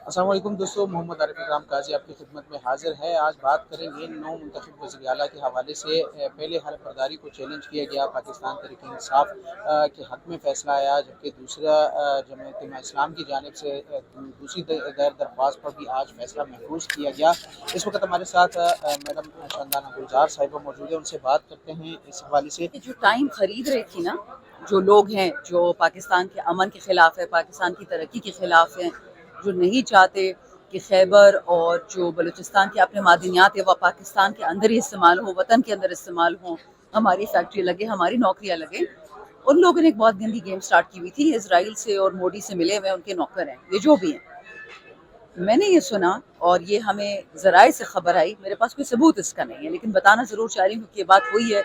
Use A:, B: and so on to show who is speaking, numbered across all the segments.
A: अस्सलाम वालेकुम दोस्तों, मोहम्मद आरिफ इकराम काजी आपकी खिदमत में हाजिर है। आज बात करेंगे नौ मुंतखब वज़ीर आला के हवाले से। पहले हल्फ बर्दारी को चैलेंज किया गया, पाकिस्तान तहरीक इंसाफ के हक़ में फ़ैसला आया, जबकि दूसरा जमात इस्लाम की जानिब से दूसरी गैर दरख्वास्त पर भी आज फ़ैसला महफूज किया गया। इस वक्त हमारे साथ मैडम शानदाना गुलजार साहिबा मौजूद है, उनसे बात करते हैं इस हवाले से।
B: जो टाइम खरीद रही थी ना, जो लोग हैं जो पाकिस्तान के अमन के ख़िलाफ़ है, पाकिस्तान की तरक्की के ख़िलाफ़ हैं, जो नहीं चाहते कि खैबर और जो बलूचिस्तान के अपने मादनियात है वह पाकिस्तान के अंदर ही इस्तेमाल हो, वतन के अंदर इस्तेमाल हो, हमारी फैक्ट्री लगे, हमारी नौकरियां लगे। उन लोगों ने एक बहुत गंदी गेम स्टार्ट की हुई थी। इसराइल से और मोदी से मिले हुए उनके नौकर हैं, ये जो भी हैं। मैंने ये सुना और ये हमें ज़राए से खबर आई, मेरे पास कोई सबूत इसका नहीं है, लेकिन बताना ज़रूर चाह रही हूँ क्योंकि ये बात हुई है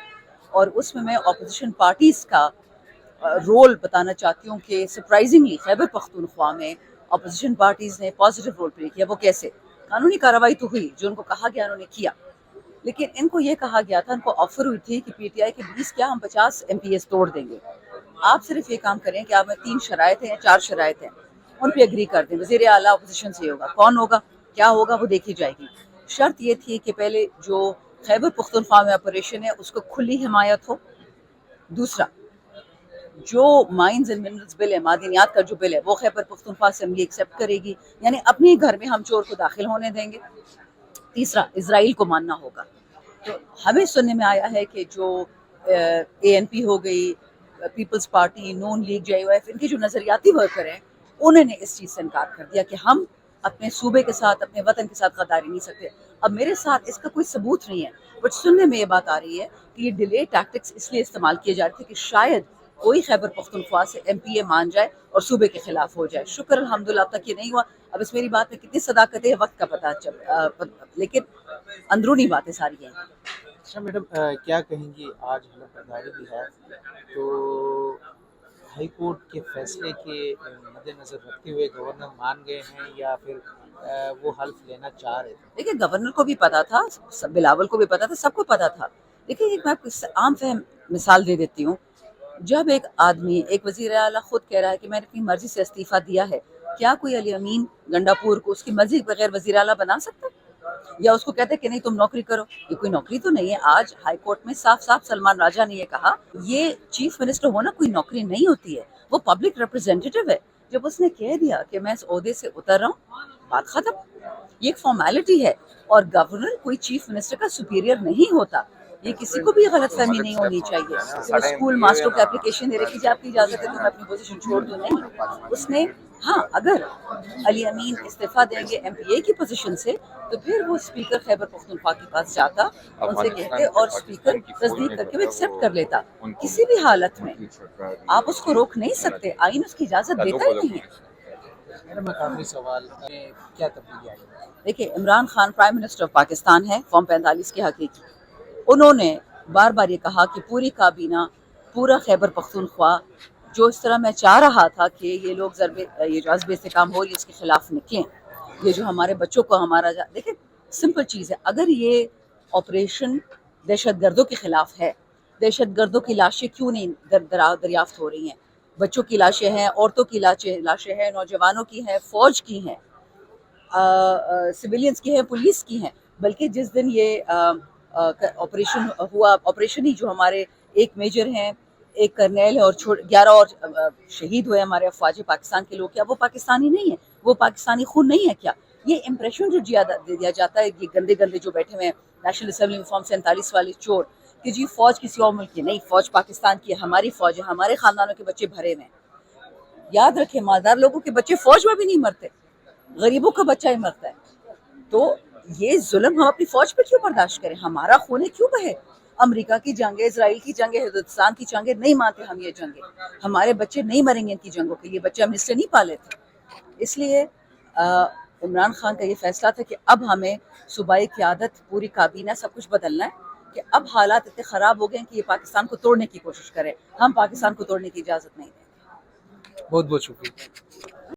B: और उसमें मैं अपोजिशन पार्टीज़ का रोल बताना चाहती हूँ कि सरप्राइजिंगली खैबर पख्तूनख्वा में अपोजिशन पार्टीज़ ने पॉजिटिव रोल प्ले किया। वो कैसे? कानूनी कार्रवाई तो हुई, जो उनको कहा गया उन्होंने किया, लेकिन इनको ये कहा गया था, इनको ऑफर हुई थी कि पीटीआई के 20 क्या हम 50 MPs तोड़ देंगे। आप सिर्फ ये काम करें कि आप में 3 शराइत हैं या 4 शराइत हैं, उन पे एग्री कर दें। वज़ीर आला अपोजिशन से होगा, कौन होगा, क्या होगा, वो देखी जाएगी। शर्त ये थी कि पहले जो खैबर पख्तूनख्वा में ऑपरेशन है उसको खुली हिमायत हो। दूसरा, जो माइंस एंड मिनरल्स बिल है, मादनियात का जो बिल है, वो खैबर पख्तूनख्वा असेंबली एक्सेप्ट करेगी, यानी अपने घर में हम चोर को दाखिल होने देंगे। तीसरा, इजराइल को मानना होगा। तो हमें सुनने में आया है कि जो ANP हो गई, पीपल्स पार्टी, नून लीग, JUF, इनके जो नज़रियाती वर्कर हैं, उन्होंने इस चीज़ से इनकार कर दिया कि हम अपने सूबे के साथ, अपने वतन के साथ गद्दारी नहीं सकते। अब मेरे साथ इसका कोई सबूत नहीं है, बट सुनने में ये बात आ रही है कि ये डिले टैक्टिक्स इसलिए इस्तेमाल किए जा रहे थे कि शायद कोई खैबर पख्तूनख्वा से MPA मान जाए और सूबे के खिलाफ हो जाए। शुक्र अल्हम्दुलिल्लाह अब तक ये नहीं हुआ। अब इस मेरी बात में कितनी सदाकत है वक्त का पता लेकिन अंदरूनी बातें सारी हैं।
A: अच्छा मैडम, क्या कहेंगी, आज हल्फ बर्दारी भी है, तो हाई कोर्ट के फैसले के मद्देनज़र रखते हुए गवर्नर मान गए हैं या फिर वो हल्फ लेना चाह रहे थे?
B: देखिए, गवर्नर को भी पता था, बिलावल को भी पता था, सबको पता था। देखिए, एक मैं आपको आम फहम मिसाल दे देती हूँ। जब एक आदमी, एक वज़ीर आला खुद कह रहा है कि मैंने अपनी मर्जी से इस्तीफा दिया है, क्या कोई अली अमीन गंडापुर को उसकी मर्जी के बगैर वज़ीर आला बना सकता है? या उसको कहते हैं कि नहीं तुम नौकरी करो? ये कोई नौकरी तो नहीं है। आज हाई कोर्ट में साफ साफ सलमान राजा ने ये कहा, ये चीफ मिनिस्टर होना कोई नौकरी नहीं होती है, वो पब्लिक रिप्रेजेंटेटिव है। जब उसने कह दिया कि मैं इस ओहदे से उतर रहा हूँ, बात खत्म। ये एक फॉर्मेलिटी है और गवर्नर कोई चीफ मिनिस्टर का सुपीरियर नहीं होता। ये किसी को भी गलत फहमी नहीं होनी चाहिए कि वो स्कूल मास्टरों की एप्लीकेशन दे रखी, आपकी इजाजत है तो मैं अपनी पोजीशन छोड़ दूं, नहीं। उसने, हाँ, अगर अली अमीन इस्तीफा देंगे MPA की पोजीशन से तो फिर वो स्पीकर खैबर पख्तूनख्वा के पास जाता, उनसे कहते और स्पीकर तस्दीक करके वो एक्सेप्ट कर लेता। किसी भी हालत में आप उसको रोक नहीं सकते, आइन उसकी इजाजत देता ही नहीं है।
A: मैडम एक आखिरी सवाल, क्या तब्दीली आई?
B: देखिए, Imran Khan prime minister of Pakistan है, फॉर्म 45 के हकीकी। उन्होंने बार बार ये कहा कि पूरी काबीना, पूरा खैबर पख्तूनख्वा जो इस तरह मैं चाह रहा था कि ये लोग ये जो अज़बे से काम हो रही है इसके खिलाफ निकलें, ये जो हमारे बच्चों को हमारा देखिए, सिंपल चीज़ है, अगर ये ऑपरेशन दहशत गर्दों के खिलाफ है, दहशत गर्दों की लाशें क्यों नहीं दरियाफ्त हो रही हैं? बच्चों की लाशें हैं, औरतों की लाशें हैं, नौजवानों की हैं, फौज की हैं, सिविलियंस की हैं, पुलिस की हैं। बल्कि जिस दिन ये ऑपरेशन हुआ, ऑपरेशन ही जो हमारे एक मेजर हैं, एक कर्नेल है और 11 और शहीद हुए हमारे अफवाज पाकिस्तान के लोग, क्या वो पाकिस्तानी नहीं है? वो पाकिस्तानी खून नहीं है क्या? ये इंप्रेशन जो दिया जाता है, ये गंदे गंदे जो बैठे हुए हैं नेशनल असेंबली में फॉर्म 47 वाले चोर, कि जी फौज किसी और मुल्क की नहीं, फौज पाकिस्तान की है, हमारी फौज है, हमारे खानदानों के बच्चे भरे हुए हैं। याद रखें, मालदार लोगों के बच्चे फौज में भी नहीं मरते, गरीबों का बच्चा ही मरता है। तो ये जुल्म हम अपनी फौज पे क्यों बर्दाश्त करें? हमारा खून क्यों बहे? अमेरिका की जंगें, इजराइल की जंगें, हिंदुस्तान की जंगें नहीं मानते हम ये जंगें। हमारे बच्चे नहीं मरेंगे इनकी जंगों के लिए, बच्चे हम इसलिए नहीं पाले थे। इसलिए इमरान खान का ये फैसला था कि अब हमें सूबाई क़यादत, पूरी काबीना, सब कुछ बदलना है कि अब हालात इतने ख़राब हो गए हैं कि ये पाकिस्तान को तोड़ने की कोशिश करें। हम पाकिस्तान को तोड़ने की इजाज़त नहीं देंगे।
A: बहुत बहुत शुक्रिया।